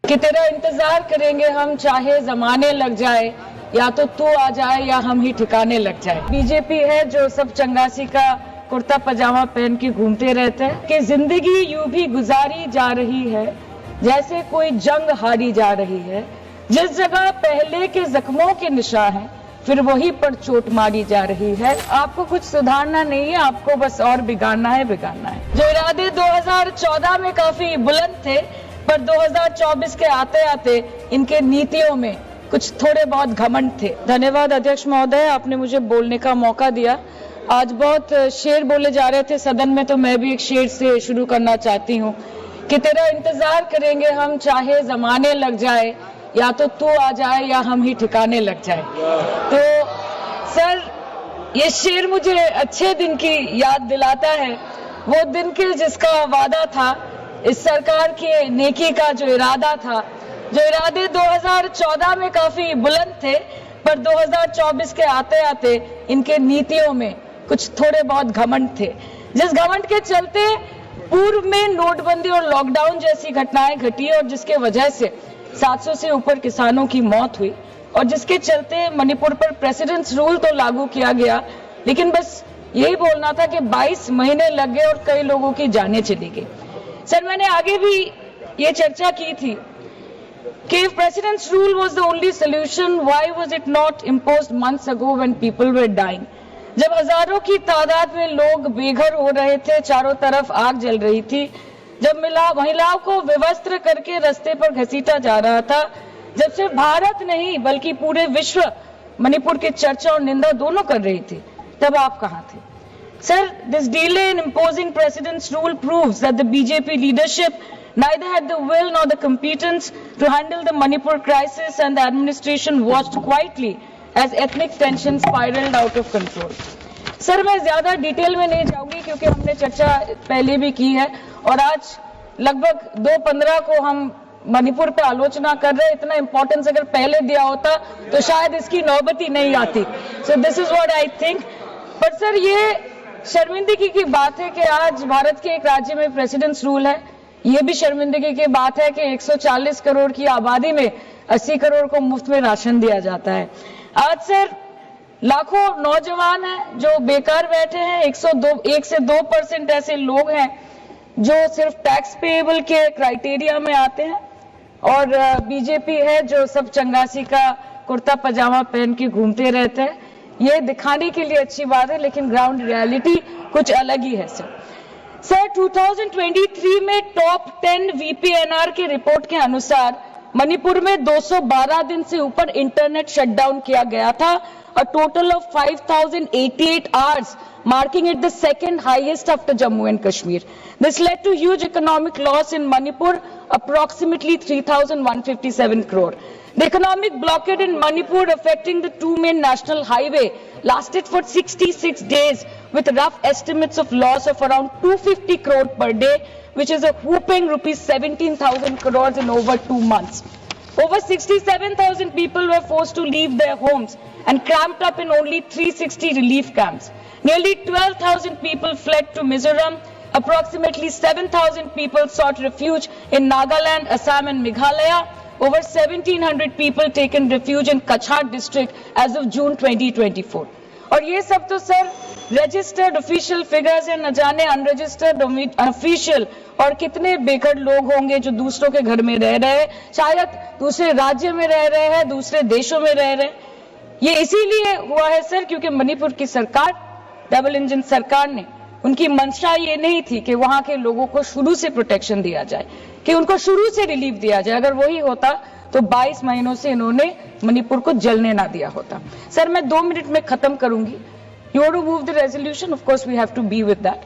कि तेरा इंतजार करेंगे हम चाहे जमाने लग जाए, या तो तू आ जाए या हम ही ठिकाने लग जाए। बीजेपी है जो सब चंगासी का कुर्ता पजामा पहन के घूमते रहते हैं कि जिंदगी यूं भी गुजारी जा रही है जैसे कोई जंग हारी जा रही है। जिस जगह पहले के जख्मों के निशान हैं, फिर वहीं पर चोट मारी जा रही है। आपको कुछ सुधारना नहीं है, आपको बस और बिगाड़ना है। जो इरादे 2014 में काफी बुलंद थे, पर 2024 के आते आते इनके नीतियों में कुछ थोड़े बहुत घमंड थे। धन्यवाद अध्यक्ष महोदय, आपने मुझे बोलने का मौका दिया। आज बहुत शेर बोले जा रहे थे सदन में, तो मैं भी एक शेर से शुरू करना चाहती हूँ कि तेरा इंतजार करेंगे हम चाहे जमाने लग जाए, या तो तू आ जाए या हम ही ठिकाने लग जाए। तो सर, ये शेर मुझे अच्छे दिन की याद दिलाता है, वो दिन के जिसका वादा था, इस सरकार के नेकी का जो इरादा था। जो इरादे 2014 में काफी बुलंद थे, पर 2024 के आते आते इनके नीतियों में कुछ थोड़े बहुत घमंड थे। जिस घमंड के चलते पूर्व में नोटबंदी और लॉकडाउन जैसी घटनाएं घटी और जिसके वजह से 700 से ऊपर किसानों की मौत हुई, और जिसके चलते मणिपुर पर प्रेसिडेंट्स रूल तो लागू किया गया, लेकिन बस यही बोलना था कि 22 महीने लग गए और कई लोगों की जानें चली गई। सर, मैंने आगे भी ये चर्चा की थी कि if president's rule was the only solution, why was it not imposed months ago when people were dying? जब हजारों की तादाद में लोग बेघर हो रहे थे, चारों तरफ आग जल रही थी, जब महिलाओं को विवस्त्र करके रास्ते पर घसीटा जा रहा था, जब सिर्फ भारत नहीं बल्कि पूरे विश्व मणिपुर की चर्चा और निंदा दोनों कर रही थी, तब आप कहां थे? Sir, this delay in imposing President's rule proves that the BJP leadership neither had the will nor the competence to handle the Manipur crisis, and the administration watched quietly as ethnic tensions spiraled out of control. Sir, मैं ज्यादा detail में नहीं जाऊंगी क्योंकि हमने चर्चा पहले भी की है, और आज लगभग 2:15 को हम मणिपुर पे आलोचना कर रहे हैं। इतना इंपॉर्टेंस अगर पहले दिया होता तो शायद इसकी नौबत ही नहीं आती। So this is what I think. पर सर, ये शर्मिंदगी की बात है कि आज भारत के एक राज्य में प्रेसिडेंट्स रूल है। ये भी शर्मिंदगी की बात है कि 140 करोड़ की आबादी में 80 करोड़ को मुफ्त में राशन दिया जाता है। आज सर, लाखों नौजवान हैं जो बेकार बैठे हैं। 1 से 2% ऐसे लोग हैं जो सिर्फ टैक्स पेएबल के क्राइटेरिया में आते हैं, और बीजेपी है जो सब चंगासी का कुर्ता पजामा पहन के घूमते रहते हैं। ये दिखाने के लिए अच्छी बात है, लेकिन ग्राउंड रियलिटी कुछ अलग ही है। सर 2023 में टॉप 10 VPNR की रिपोर्ट के अनुसार मणिपुर में 212 दिन से ऊपर इंटरनेट शटडाउन किया गया था, a total of 5088 hours, marking it the second highest after Jammu and Kashmir. This led to huge economic loss in Manipur, approximately 3,157 crore. The economic blockade in Manipur affecting the two main national highway lasted for 66 days, with rough estimates of loss of around 250 crore per day, which is a whopping rupees 17,000 crores in over 2 months. Over 67,000 people were forced to leave their homes and cramped up in only 360 relief camps. Nearly 12,000 people fled to Mizoram. Approximately 7,000 people sought refuge in Nagaland, Assam and Meghalaya. Over 1,700 people taken refuge in Kachhar district as of June 2024. और ये सब तो sir registered official figures है, न जाने unregistered official और कितने बेघर लोग होंगे जो दूसरों के घर में रह रहे हैं, शायद दूसरे राज्य में रह रहे हैं, दूसरे देशों में रह रहे हैं। ये इसीलिए हुआ है सर क्योंकि मणिपुर की सरकार, डबल इंजन सरकार ने, उनकी मंशा ये नहीं थी कि वहां के लोगों को शुरू से प्रोटेक्शन दिया जाए, कि उनको शुरू से रिलीफ दिया जाए। अगर वही होता तो 22 महीनों से इन्होंने मणिपुर को जलने ना दिया होता। सर, मैं 2 मिनट में खत्म करूंगी। You want to move the resolution, of course we have to be with that,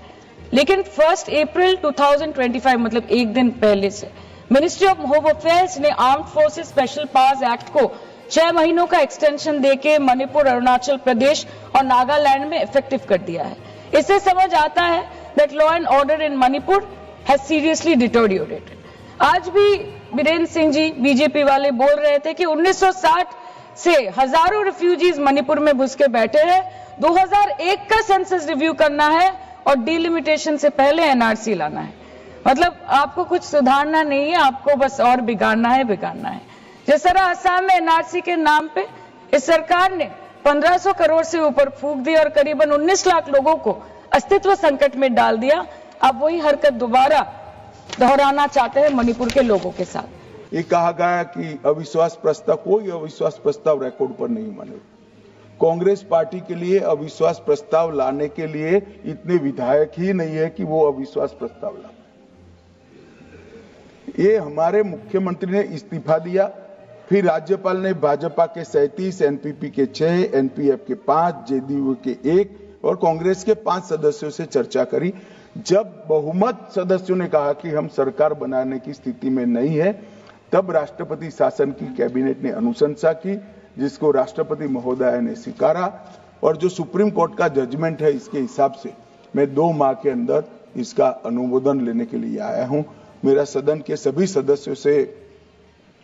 लेकिन 1 अप्रैल 2025 मतलब एक दिन पहले से मिनिस्ट्री ऑफ होम अफेयर्स ने armed forces special powers act को 6 महीनों का एक्सटेंशन देके मणिपुर, अरुणाचल प्रदेश और नागालैंड में इफेक्टिव कर दिया है। इससे समझ आता है that law and order in Manipur has seriously deteriorated. आज भी बीरेन्द्र सिंह जी बीजेपी वाले बोल रहे थे कि 1960 से हजारों रिफ्यूजीज मणिपुर में घुस के बैठे हैं, 2001 का सेंसस रिव्यू करना है और डिलिमिटेशन से पहले एनआरसी लाना है। मतलब आपको कुछ सुधारना नहीं है, आपको बस और बिगाड़ना है। जिस तरह असम में एनआरसी के नाम पे इस सरकार ने 1500 करोड़ से ऊपर फूंक दी और करीबन 19 लाख लोगों को अस्तित्व संकट में डाल दिया। अब वही हरकत दोबारा दोहराना चाहते हैं मणिपुर के लोगों के साथ। ये कहा गया कि अविश्वास प्रस्ताव, कोई अविश्वास प्रस्ताव रिकॉर्ड पर नहीं माने। कांग्रेस पार्टी के लिए अविश्वास प्रस्ताव लाने के लिए इतने विधायक ही नहीं है कि वो अविश्वास प्रस्ताव लाए। ये हमारे मुख्यमंत्री ने इस्तीफा दिया, फिर राज्यपाल ने भाजपा के 37, एनपीपी के 6, एनपीएफ के 5, जेडीयू के 1 और कांग्रेस के 5 सदस्यों से चर्चा करी। जब बहुमत सदस्यों ने कहा कि हम सरकार बनाने की स्थिति में नहीं है, तब राष्ट्रपति शासन की कैबिनेट ने अनुशंसा की, जिसको राष्ट्रपति महोदय ने स्वीकारा। और जो सुप्रीम कोर्ट का जजमेंट है, इसके हिसाब से मैं 2 माह के अंदर इसका अनुमोदन लेने के लिए आया हूं। मेरा सदन के सभी सदस्यों से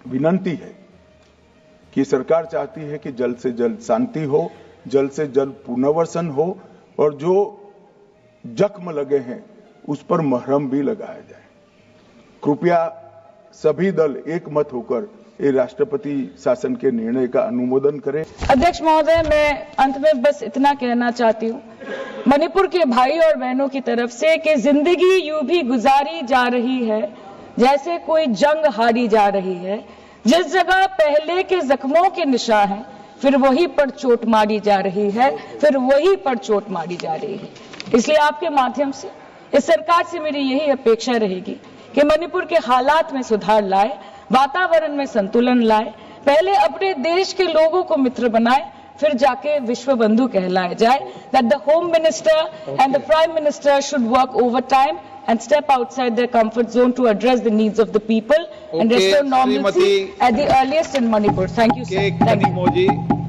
विनती है कि सरकार चाहती है कि जल्द से जल्द शांति हो, जल्द से जल्द पुनर्वसन हो और जो जख्म लगे हैं उस पर मरहम भी लगाया जाए। कृपया सभी दल एक मत होकर ये राष्ट्रपति शासन के निर्णय का अनुमोदन करें। अध्यक्ष महोदय, मैं अंत में बस इतना कहना चाहती हूँ मणिपुर के भाई और बहनों की तरफ से कि जिंदगी यूं भी गुजारी जा रही है जैसे कोई जंग हारी जा रही है। जिस जगह पहले के जख्मों के निशान हैं, फिर वहीं पर चोट मारी जा रही है, इसलिए आपके माध्यम से इस सरकार से मेरी यही अपेक्षा रहेगी कि मणिपुर के हालात में सुधार लाए, वातावरण में संतुलन लाए, पहले अपने देश के लोगों को मित्र बनाए, फिर जाके विश्व बंधु कहलाया जाए। That the home minister and the prime minister should work overtime and step outside their comfort zone to address the needs of the people and restore normalcy at the earliest in Manipur. Thank you, sir. Thank you.